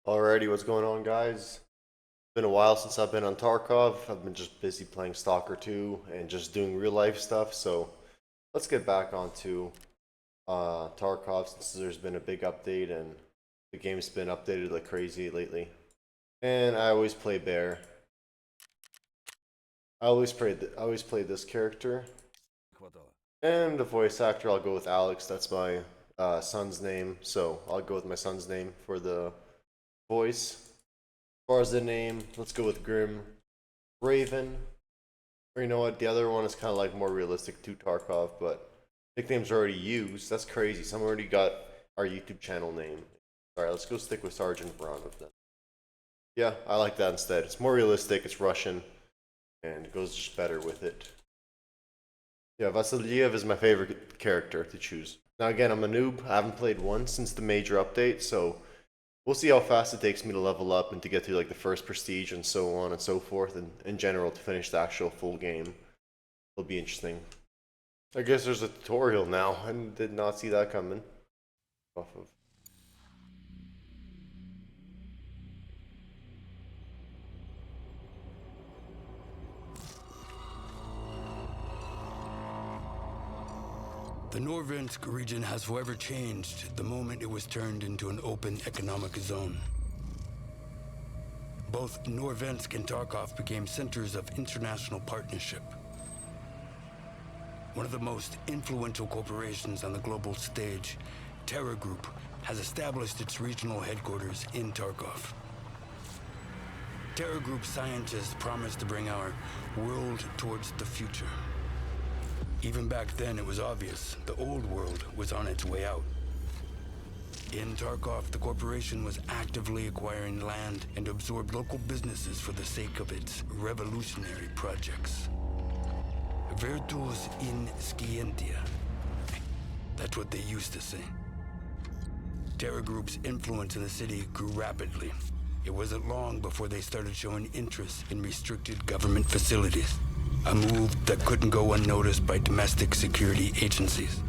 Alrighty, what's going on, guys? It's been a while since I've been on Tarkov. I've been just busy playing Stalker 2 and just doing real life stuff, so let's get back onto Tarkov since there's been a big update and the game's been updated like crazy lately. And I always play Bear. I always play this character. And the voice actor, I'll go with Alex. That's my son's name, so I'll go with my son's name for the voice. As far as the name, let's go with Grim Raven. Or you know what, the other one is kind of like more realistic to Tarkov, but nicknames are already used. That's crazy. Someone already got our YouTube channel name. Alright, let's go stick with Sergeant Voronov then. Yeah, I like that instead. It's more realistic, it's Russian, and it goes just better with it. Yeah, Vasiliev is my favorite character to choose. Now again, I'm a noob. I haven't played once since the major update, so we'll see how fast it takes me to level up and to get to like the first prestige and so on and so forth, and in general to finish the actual full game. It'll be interesting. I guess there's a tutorial now. I did not see that coming. Off of. The Norvensk region has forever changed the moment it was turned into an open economic zone. Both Norvensk and Tarkov became centers of international partnership. One of the most influential corporations on the global stage, Terra Group, has established its regional headquarters in Tarkov. Terra Group scientists promised to bring our world towards the future. Even back then, it was obvious the old world was on its way out. In Tarkov, the corporation was actively acquiring land and absorbed local businesses for the sake of its revolutionary projects. Virtus in scientia. That's what they used to say. Terra Group's influence in the city grew rapidly. It wasn't long before they started showing interest in restricted government facilities. A move that couldn't go unnoticed by domestic security agencies.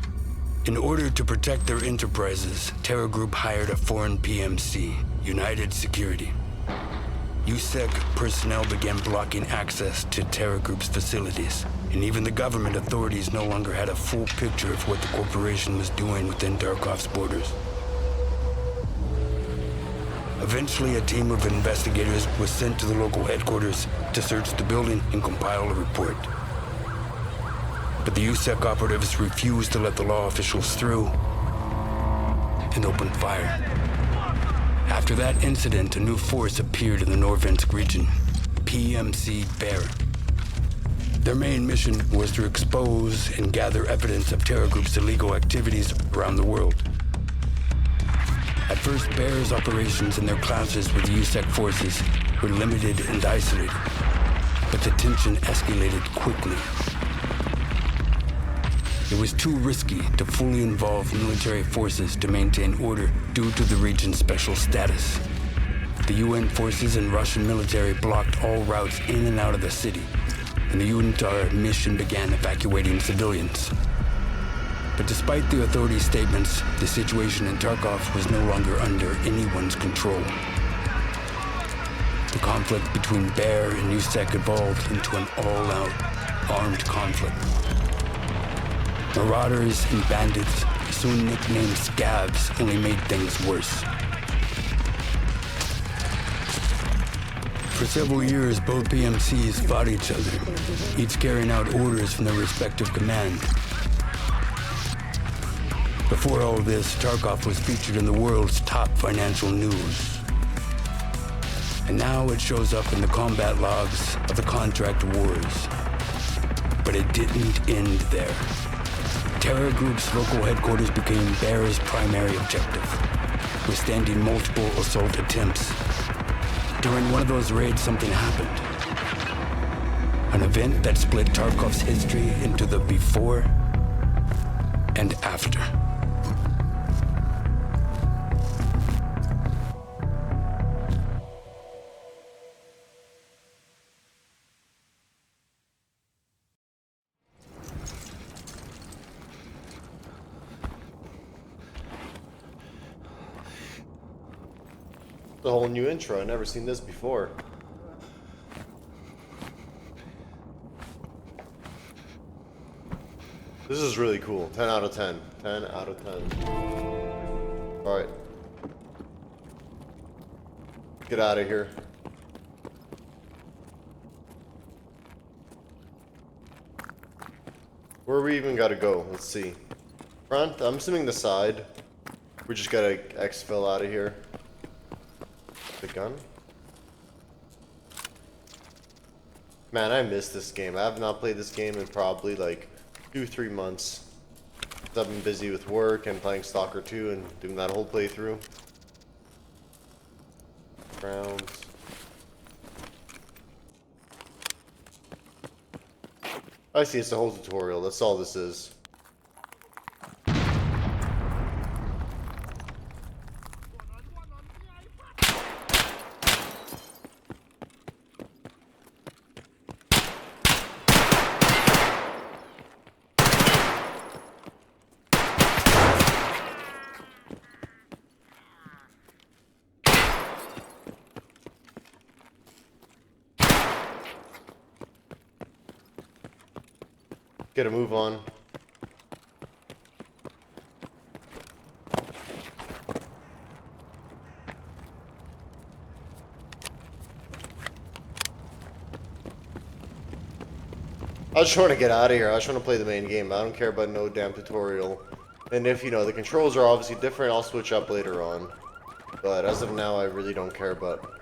In order to protect their enterprises, Terra Group hired a foreign PMC, United Security. USEC personnel began blocking access to Terra Group's facilities, and even the government authorities no longer had a full picture of what the corporation was doing within Tarkov's borders. Eventually, a team of investigators was sent to the local headquarters to search the building and compile a report. But the USEC operatives refused to let the law officials through and opened fire. After that incident, a new force appeared in the Norvensk region, PMC-Raven. Their main mission was to expose and gather evidence of Terra Group's illegal activities around the world. At first, Bear's operations and their clashes with the USEC forces were limited and isolated, but the tension escalated quickly. It was too risky to fully involve military forces to maintain order due to the region's special status. The UN forces and Russian military blocked all routes in and out of the city, and the UNTAR mission began evacuating civilians. But despite the authorities' statements, the situation in Tarkov was no longer under anyone's control. The conflict between Bear and USEC evolved into an all-out armed conflict. Marauders and bandits, soon nicknamed scabs, only made things worse. For several years, both PMCs fought each other, each carrying out orders from their respective command. Before all this, Tarkov was featured in the world's top financial news. And now it shows up in the combat logs of the contract wars. But it didn't end there. Terra Group's local headquarters became Bear's primary objective, withstanding multiple assault attempts. During one of those raids, something happened. An event that split Tarkov's history into the before and after. The whole new intro. I've never seen this before. This is really cool. 10 out of 10. 10 out of 10. Alright. Get out of here. Where we even gotta go? Let's see. Front? I'm assuming the side. We just gotta exfil out of here. The gun? Man, I miss this game. I have not played this game in probably like 2-3 months. I've been busy with work and playing Stalker 2 and doing that whole playthrough. Rounds. I see, it's the whole tutorial. That's all this is. Get a move on. I just want to get out of here. I just want to play the main game. I don't care about no damn tutorial. And if, you know, the controls are obviously different, I'll switch up later on. But as of now, I really don't care about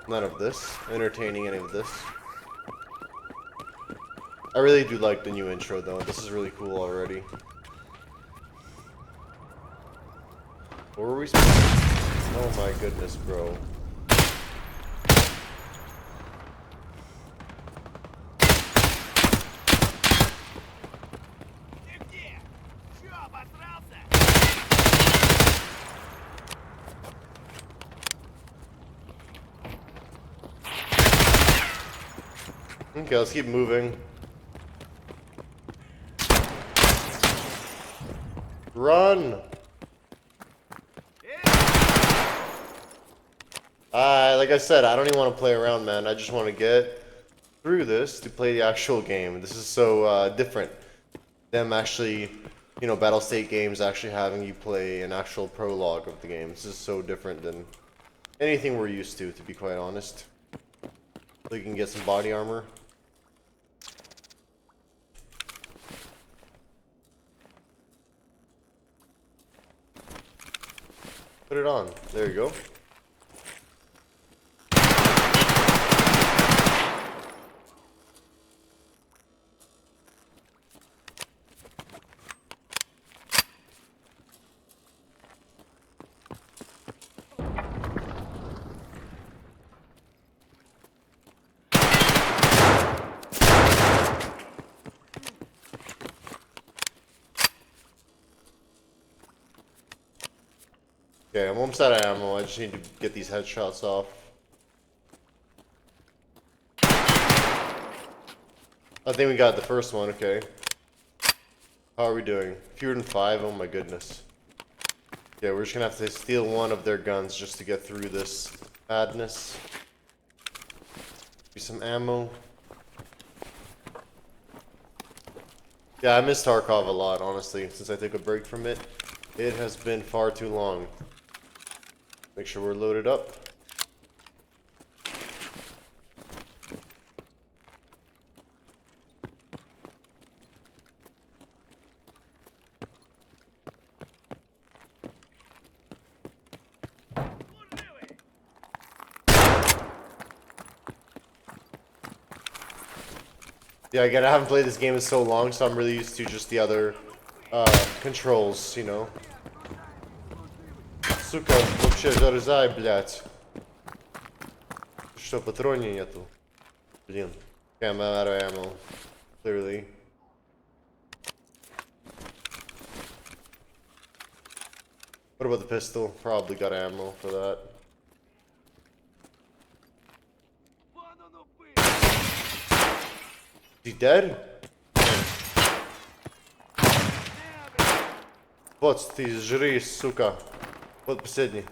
none of this. Entertaining any of this. I really do like the new intro though. This is really cool already. What were we supposed to... Oh my goodness, bro. Okay, let's keep moving. Run! Like I said, I don't even want to play around, man. I just want to get through this to play the actual game. This is so different. Them actually, you know, Battle State games actually having you play an actual prologue of the game. This is so different than anything we're used to be quite honest. So you can get some body armor. Put it on. There you go. Okay, I'm almost out of ammo. I just need to get these headshots off. I think we got the first one, okay. How are we doing? Fewer than 5? Oh my goodness. Yeah, we're just gonna have to steal one of their guns just to get through this madness. Give some ammo. Yeah, I miss Tarkov a lot, honestly, since I took a break from it. It has been far too long. Make sure we're loaded up. Yeah, again, I haven't played this game in so long, so I'm really used to just the other controls, you know. Сука, вообще зарезай, блядь. Что, патроней нету? Блин. Okay, I'm out of ammo. Clearly. What about the pistol? Probably got ammo for that. Is he dead? Вот, ты жри, сука. Вот последний.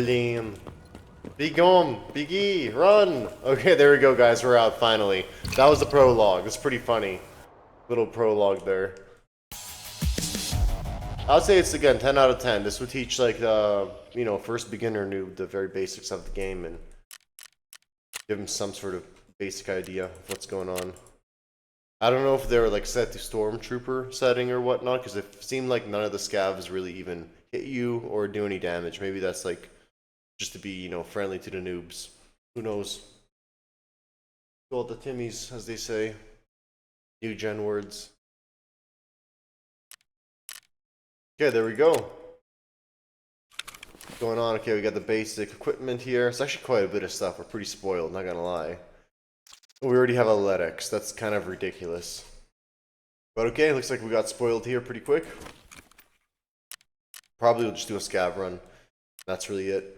Blame. Be gone. Biggie. Run. Okay, there we go, guys. We're out finally. That was the prologue. It's pretty funny. Little prologue there. I would say it's, again, 10 out of 10. This would teach, like, you know, first beginner noob the very basics of the game and give him some sort of basic idea of what's going on. I don't know if they were, like, set to Stormtrooper setting or whatnot, because it seemed like none of the scavs really even hit you or do any damage. Maybe that's, like, just to be, you know, friendly to the noobs. Who knows? Go the Timmies, as they say. New gen words. Okay, there we go. What's going on? Okay, we got the basic equipment here. It's actually quite a bit of stuff. We're pretty spoiled, not gonna lie. We already have athletics. That's kind of ridiculous. But okay, looks like we got spoiled here pretty quick. Probably we'll just do a scav run. That's really it.